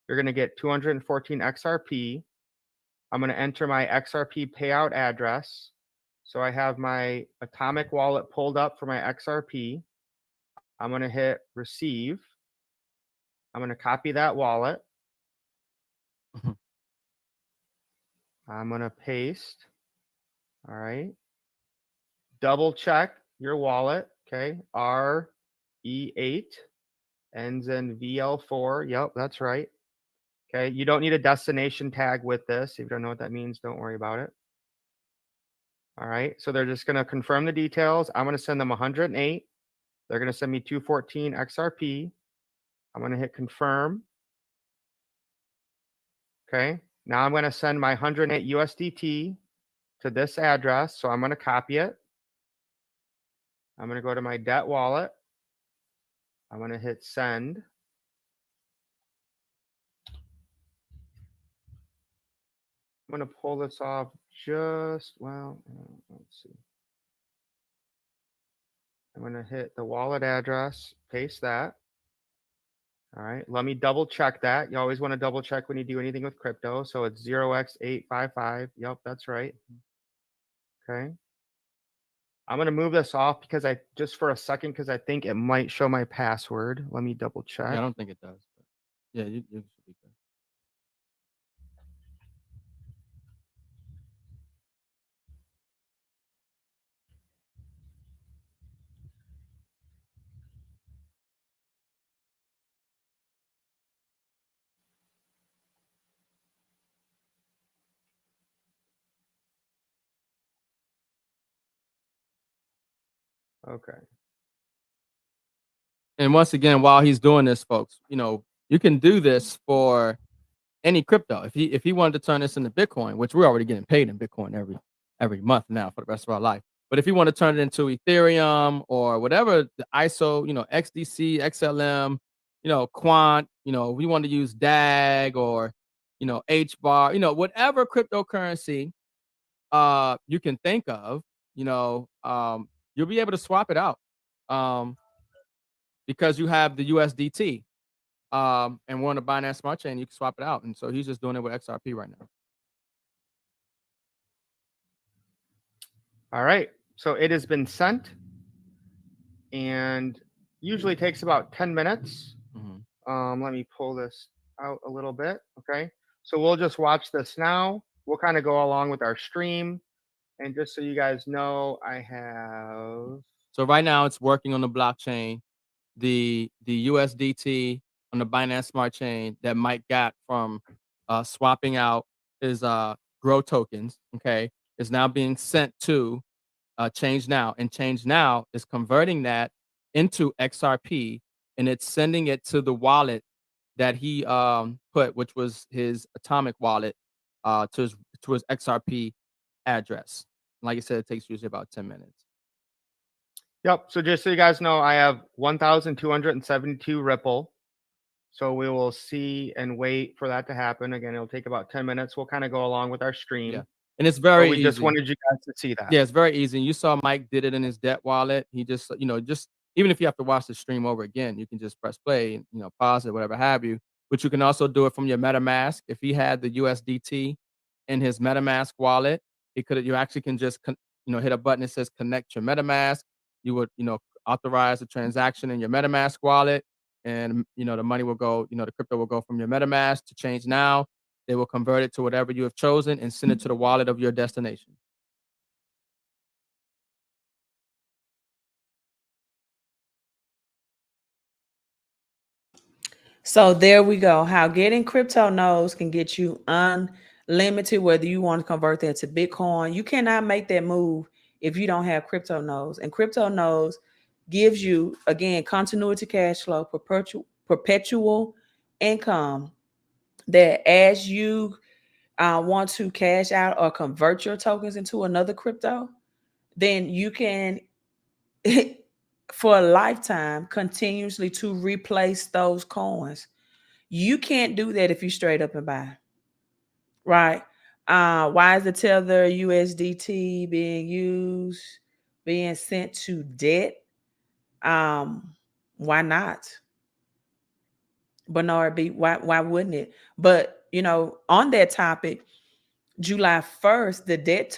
Speaker 3: You're going to get 214 XRP. I'm going to enter my XRP payout address. So I have my Atomic wallet pulled up for my XRP. I'm going to hit receive. I'm going to copy that wallet. I'm going to paste. All right. Double check your wallet. Okay. RE8 ends in VL4. Yep, that's right. Okay. You don't need a destination tag with this. If you don't know what that means, don't worry about it. All right. So they're just going to confirm the details. I'm going to send them 108. They're going to send me 214 XRP. I'm going to hit confirm. Okay. Now I'm going to send my 108 USDT to this address. So I'm going to copy it. I'm going to go to my debt wallet. I'm going to hit send. I'm going to pull this off let's see. I'm going to hit the wallet address, paste that. All right, let me double check that. You always want to double check when you do anything with crypto. So it's 0x855. Yep, that's right. Okay. I'm going to move this off because just for a second, because I think it might show my password. Let me double check.
Speaker 2: Yeah, I don't think it does. But yeah, you should be good.
Speaker 3: Okay.
Speaker 2: And once again, while he's doing this, folks, you can do this for any crypto. If he wanted to turn this into Bitcoin, which we're already getting paid in Bitcoin every month now for the rest of our life. But if you want to turn it into Ethereum or whatever the ISO, XDC, XLM, Quant, we want to use DAG or HBAR, whatever cryptocurrency you can think of, you'll be able to swap it out. Because you have the USDT. And we're on the Binance Smart Chain, you can swap it out. And so he's just doing it with XRP right now.
Speaker 3: All right. So it has been sent and usually takes about 10 minutes. Let me pull this out a little bit. Okay. So we'll just watch this now. We'll kind of go along with our stream. And just so you guys know, I have.
Speaker 2: So right now it's working on the blockchain. The USDT on the Binance Smart Chain that Mike got from swapping out his Grow tokens, okay, is now being sent to Change Now, and Change Now is converting that into XRP, and it's sending it to the wallet that he put, which was his Atomic wallet, to his XRP address. Like I said, it takes usually about 10 minutes.
Speaker 3: Yep. So just so you guys know, I have 1,272 Ripple. So we will see and wait for that to happen. Again, it'll take about 10 minutes. We'll kind of go along with our stream.
Speaker 2: Yeah. And it's very easy.
Speaker 3: We just wanted you guys to see that.
Speaker 2: Yeah, it's very easy. You saw Mike did it in his debt wallet. He just, just even if you have to watch the stream over again, you can just press play and, pause it, whatever have you. But you can also do it from your MetaMask. If he had the USDT in his MetaMask wallet, you actually can just, hit a button that says connect your MetaMask. You would, authorize a transaction in your MetaMask wallet, and, the money will go, the crypto will go from your MetaMask to Change Now. They will convert it to whatever you have chosen and send it to the wallet of your destination.
Speaker 1: So there we go. How getting crypto nodes can get you unlimited, whether you want to convert that to Bitcoin. You cannot make that move if you don't have crypto nodes. And crypto nodes gives you, again, continuity cash flow, perpetual income, that as you want to cash out or convert your tokens into another crypto, then you can for a lifetime continuously to replace those coins. You can't do that if you straight up and buy, right? Why is the Tether USDT being sent to debt? Why not? Bernard B, why wouldn't it? But on that topic, July 1st, the debt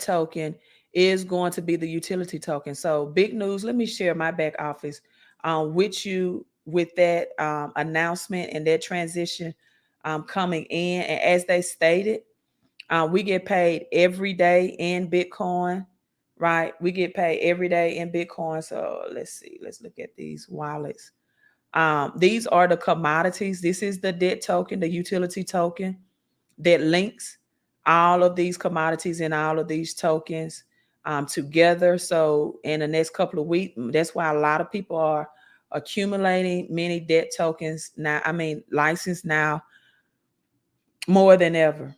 Speaker 1: token is going to be the utility token. So big news. Let me share my back office with you with that announcement and that transition coming in. And as they stated, we get paid every day in Bitcoin, right? We get paid every day in Bitcoin. So let's see. Let's look at these wallets. These are the commodities. This is the debt token, the utility token that links all of these commodities and all of these tokens together. So in the next couple of weeks, that's why a lot of people are accumulating many debt tokens now. Licensed now more than ever,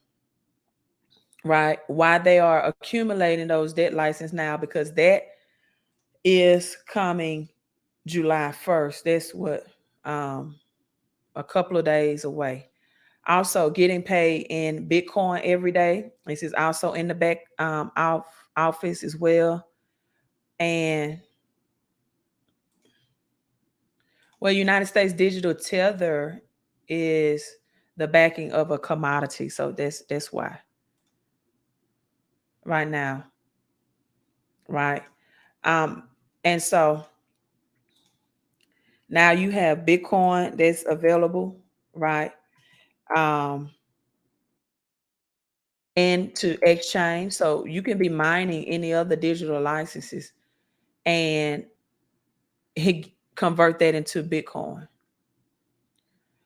Speaker 1: right? Why they are accumulating those debt license now, because that is coming July 1st. That's what a couple of days away. Also getting paid in Bitcoin every day. This is also in the back office as well. And United States Digital Tether is the backing of a commodity. So that's why right now. right? And so now you have Bitcoin that's available, right? And to exchange. So you can be mining any other digital licenses and convert that into Bitcoin.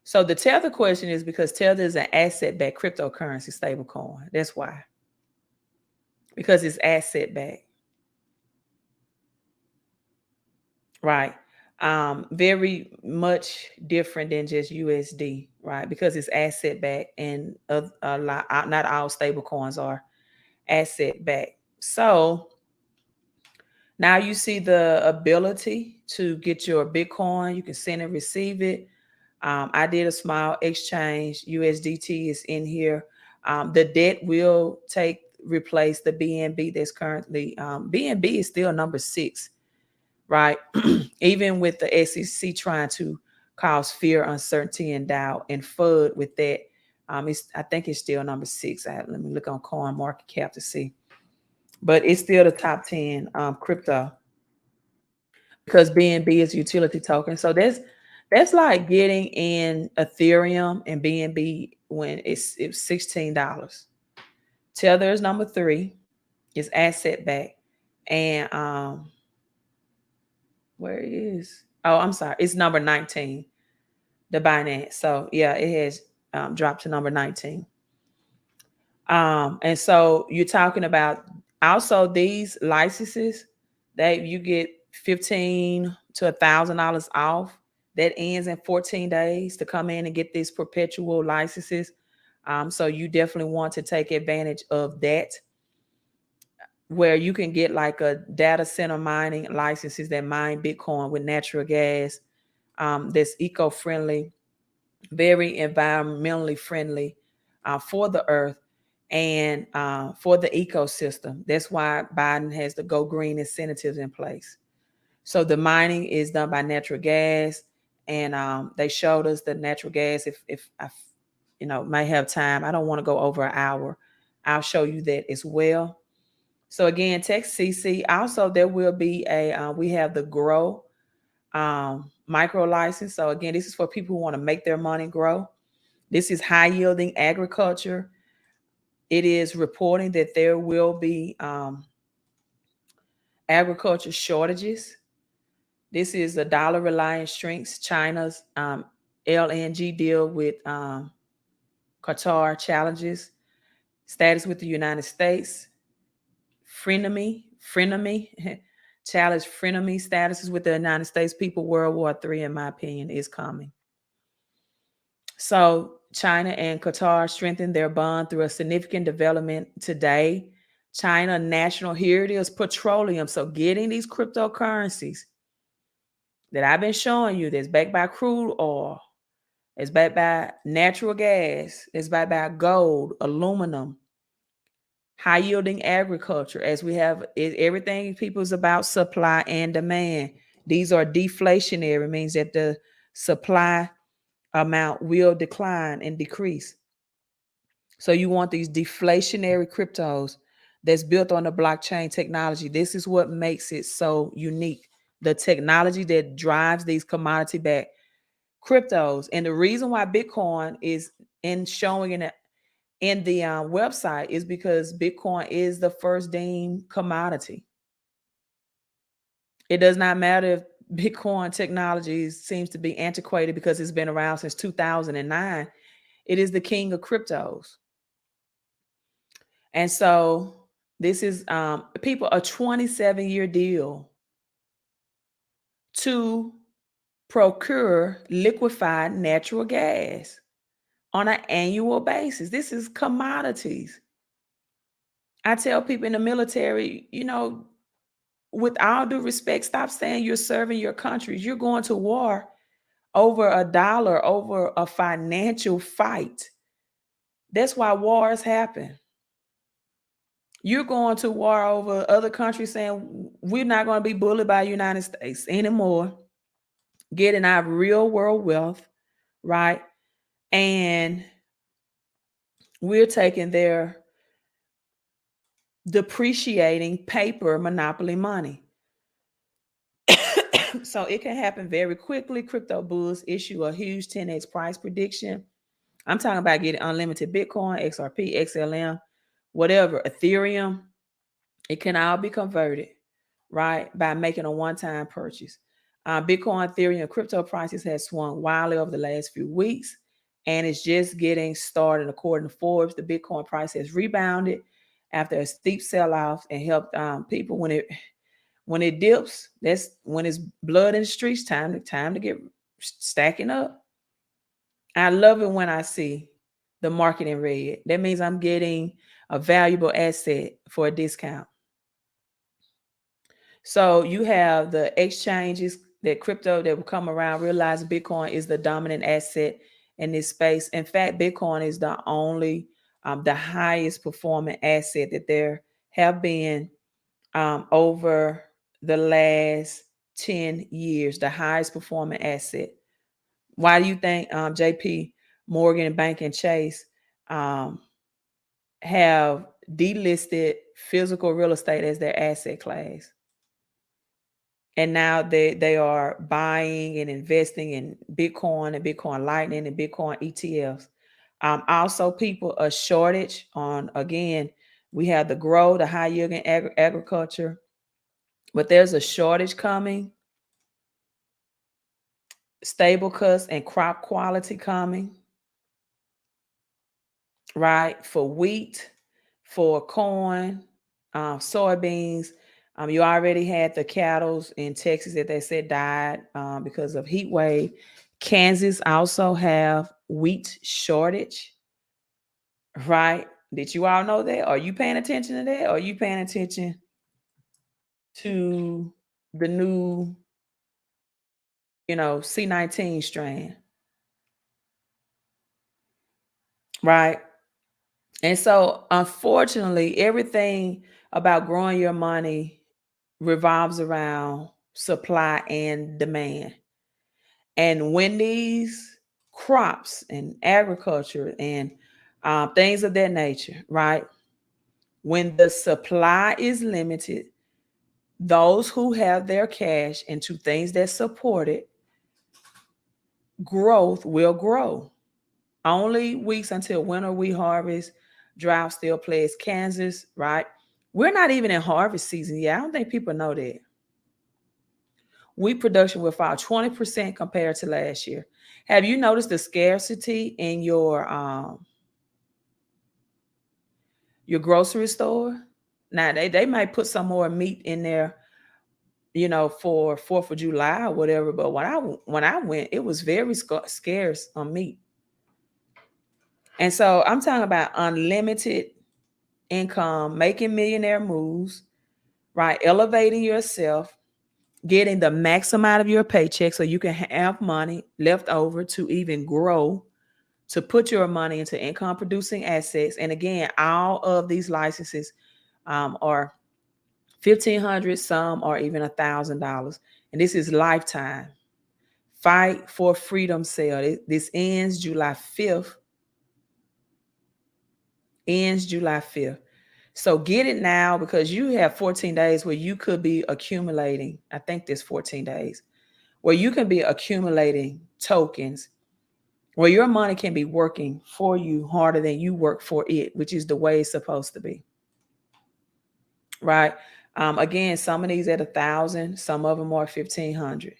Speaker 1: So the Tether question is because Tether is an asset-backed cryptocurrency stablecoin. That's why. Because it's asset-backed. Right. Very much different than just USD, right? Because it's asset backed, and a lot, not all stable coins are asset backed. So now you see the ability to get your Bitcoin. You can send and receive it. I did a small exchange. USDT is in here. The debt will replace the BNB that's currently BNB is still number 6. Right? Even with the SEC trying to cause fear, uncertainty, and doubt, and FUD with that, I think it's still number 6. Let me look on Coin Market Cap to see, but it's still the top 10 crypto because BNB is utility token. So that's like getting in Ethereum and BNB when it's $16. Tether is number 3. It's asset backed, and where is, oh, I'm sorry, it's number 19, the Binance. So yeah, it has dropped to number 19. And so you're talking about also these licenses that you get $15 to $1,000 off. That ends in 14 days to come in and get these perpetual licenses. So you definitely want to take advantage of that, where you can get like a data center mining licenses that mine Bitcoin with natural gas, that's eco-friendly, very environmentally friendly for the earth and for the ecosystem. That's why Biden has the Go Green incentives in place. So the mining is done by natural gas, and they showed us the natural gas. If I, may have time, I don't want to go over an hour. I'll show you that as well. So again, text CC. Also, there will be we have the Grow micro license. So again, this is for people who want to make their money grow. This is high yielding agriculture. It is reporting that there will be agriculture shortages. This is a dollar reliant shrinks China's LNG deal with Qatar challenges status with the United States. Frenemy challenge frenemy statuses with the United States people. World War III, in my opinion, is coming. So China and Qatar strengthen their bond through a significant development today. China national, here it is, petroleum. So getting these cryptocurrencies that I've been showing you, that's backed by crude oil, it's backed by natural gas, it's backed by gold, aluminum, high yielding agriculture. As we have everything, people is about supply and demand. These are deflationary, means that the supply amount will decline and decrease. So you want these deflationary cryptos that's built on the blockchain technology. This is what makes it so unique. The technology that drives these commodity backed cryptos. And the reason why Bitcoin is showing in the website is because Bitcoin is the first deemed commodity. It does not matter if Bitcoin technology seems to be antiquated because it's been around since 2009. It is the king of cryptos. And so this is people, a 27-year deal to procure liquefied natural gas on an annual basis. This is commodities. I tell people in the military, with all due respect, stop saying you're serving your countries. You're going to war over a dollar, over a financial fight. That's why wars happen. You're going to war over other countries saying we're not going to be bullied by the United States anymore, getting our real world wealth, right? And we're taking their depreciating paper monopoly money. So it can happen very quickly. Crypto bulls issue a huge 10x price prediction. I'm talking about getting unlimited Bitcoin, XRP, XLM, whatever, Ethereum. It can all be converted, right, by making a one-time purchase. Bitcoin, Ethereum, crypto prices have swung wildly over the last few weeks, and it's just getting started. According to Forbes, the Bitcoin price has rebounded after a steep sell-off and helped people when it dips. That's when it's blood in the streets. Time to get stacking up. I love it when I see the market in red. That means I'm getting a valuable asset for a discount. So you have the exchanges that crypto that will come around, realize Bitcoin is the dominant asset in this space. In fact, Bitcoin is the only, the highest performing asset that there have been over the last 10 years, the highest performing asset. Why do you think JP Morgan, Bank, and Chase have delisted physical real estate as their asset class? And now they are buying and investing in Bitcoin and Bitcoin Lightning and Bitcoin ETFs. Also, people, a shortage on, again, we have the grow, the high yielding agriculture, but there's a shortage coming. Stable cuts and crop quality coming, right? For wheat, for corn, soybeans. You already had the cattle in Texas that they said died because of heat wave. Kansas also have wheat shortage, right? Did you all know that? Are you paying attention to that? Are you paying attention to the new, C19 strand, right? And so, unfortunately, everything about growing your money revolves around supply and demand. And when these crops and agriculture and things of that nature, right? When the supply is limited, those who have their cash into things that support it, growth will grow. Only weeks until winter wheat harvest. Drought still plagues Kansas, right? We're not even in harvest season yet. I don't think people know that. Wheat production will fall 20% compared to last year. Have you noticed the scarcity in your grocery store? Now they might put some more meat in there, for 4th of July or whatever. But when I went, it was very scarce on meat. And so I'm talking about unlimited income, making millionaire moves, right? Elevating yourself, getting the maximum out of your paycheck so you can have money left over to even grow, to put your money into income producing assets. And again, all of these licenses are $1,500, some are even $1,000. And this is lifetime. Fight for Freedom sale. This ends July 5th. Ends July 5th. So get it now, because you have 14 days where you could be accumulating. I think there's 14 days where you can be accumulating tokens, where your money can be working for you harder than you work for it, which is the way it's supposed to be. Right? Again, some of these at 1,000, some of them are 1,500.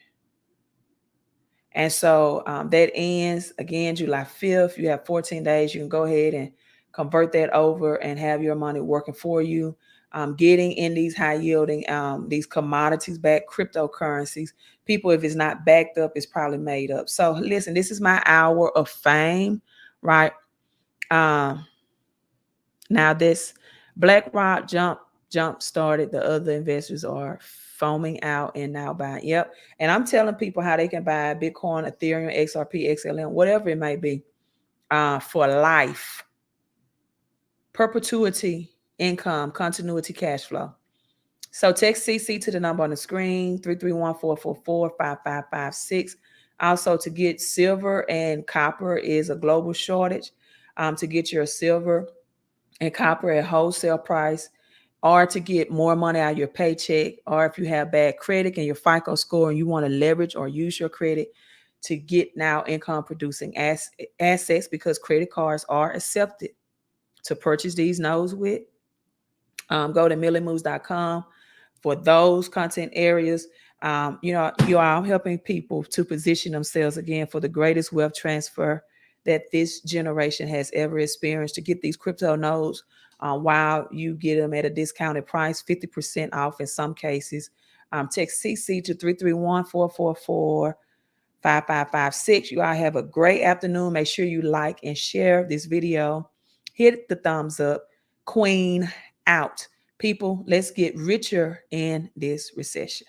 Speaker 1: And so that ends again July 5th. You have 14 days. You can go ahead and convert that over and have your money working for you. Getting in these high yielding, these commodities backed cryptocurrencies. People, if it's not backed up, it's probably made up. So listen, this is my hour of fame, right? Now this BlackRock jump started. The other investors are foaming out and now buying. Yep. And I'm telling people how they can buy Bitcoin, Ethereum, XRP, XLM, whatever it may be, for life. Perpetuity income, continuity cash flow. So text CC to the number on the screen, 331-444-5556. Also, to get silver and copper is a global shortage. To get your silver and copper at wholesale price or to get more money out of your paycheck, or if you have bad credit and your FICO score and you want to leverage or use your credit to get now income producing assets, because credit cards are accepted to purchase these nodes with. Go to millimoves.com for those content areas. You are helping people to position themselves again for the greatest wealth transfer that this generation has ever experienced, to get these crypto nodes while you get them at a discounted price, 50% off in some cases. Text CC to 331-444-5556. You all have a great afternoon. Make sure you like and share this video. Hit the thumbs up. Queen out. People, let's get richer in this recession.